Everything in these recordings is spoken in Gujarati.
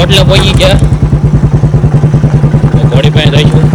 હોટલે પહોંચી ગયા. ઘોડી પાસે રહીશું.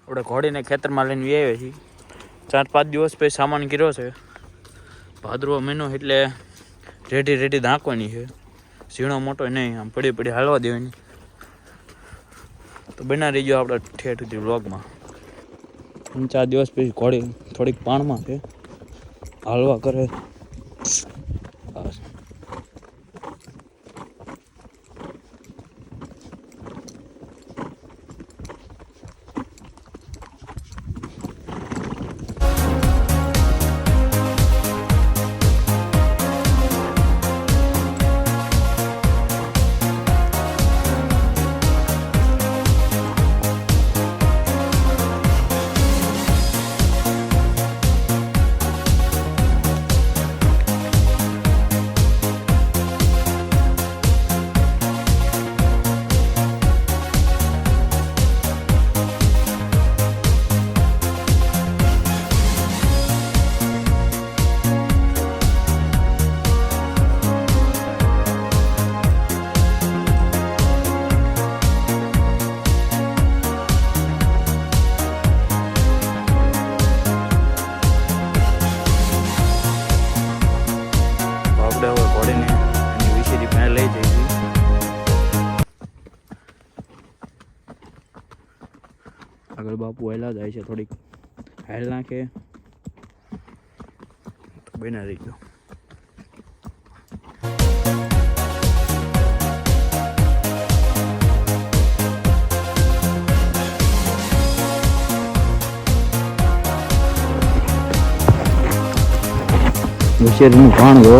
આપણે ઘોડીને ખેતરમાં લઈને આવ્યા છીએ. 4-5 દિવસ પછી સામાન કર્યો છે. ભાદરવો મહિનો એટલે રેડી ધાંકવાની છે. ઝીણો મોટો નહીં, આમ પડી હાલવા દેવાની. તો બના રહી ગયો આપણે ઠેઠ સુધી વ્લોગમાં. 4 દિવસ પછી ઘોડી થોડીક પાણમાં છે, હાલવા કરે. બાપુ હેલા જાય છે, થોડીક હાલ નાખે તો બના રહી ગયો. શેરનું ભાણો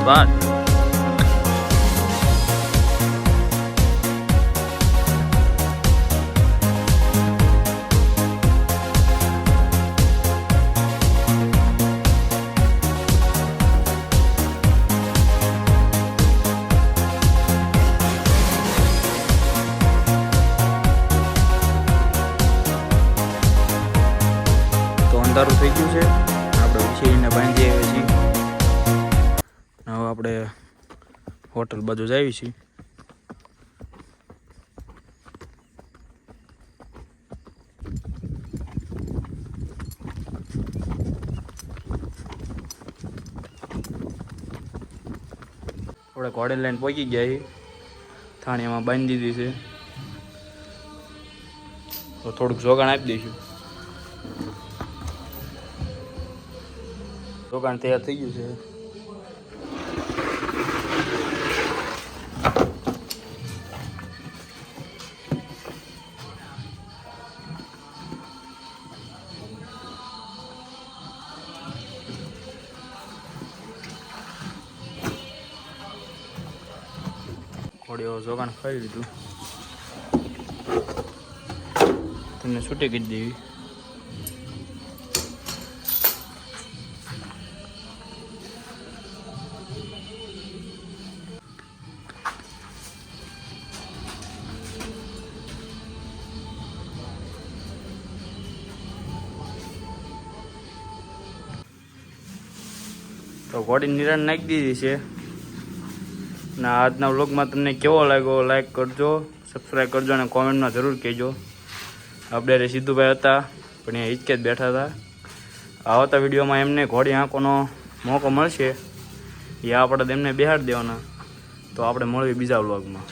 બાદ તો અંધારું થઈ ગયું છે. આપણે ઉછીને બાંધી આવ્યા છીએ. હવે આપણે હોટલ બાજુ જઈએ છીએ. આપણે ઘોડે લઈને પહોંચી ગયા છીએ. થાણીમાં બાંધી દીધી છે, તો થોડુંક જોગાણ આપી દઈશું. જોગાણ તૈયાર થઈ ગયું છે. થોડી જોગાણ ખાઈ લીધું, તમને છૂટી કરી દેવી. તો ઘોડી નિરાણ નાખી દીધી છે. અને આજના વ્લોગમાં તમને કેવો લાગ્યો લાઈક કરજો, સબસ્ક્રાઈબ કરજો અને કોમેન્ટમાં જરૂર કહેજો. આપણે સિદ્ધુભાઈ હતા પણ અહીંયા હિચકે જ બેઠા હતા. આવતા વિડીયોમાં એમને ઘોડી આંકોનો મોકો મળશે, એ આપણે તેમને બેહાડી દેવાના. તો આપણે મળીએ બીજા વ્લોગમાં.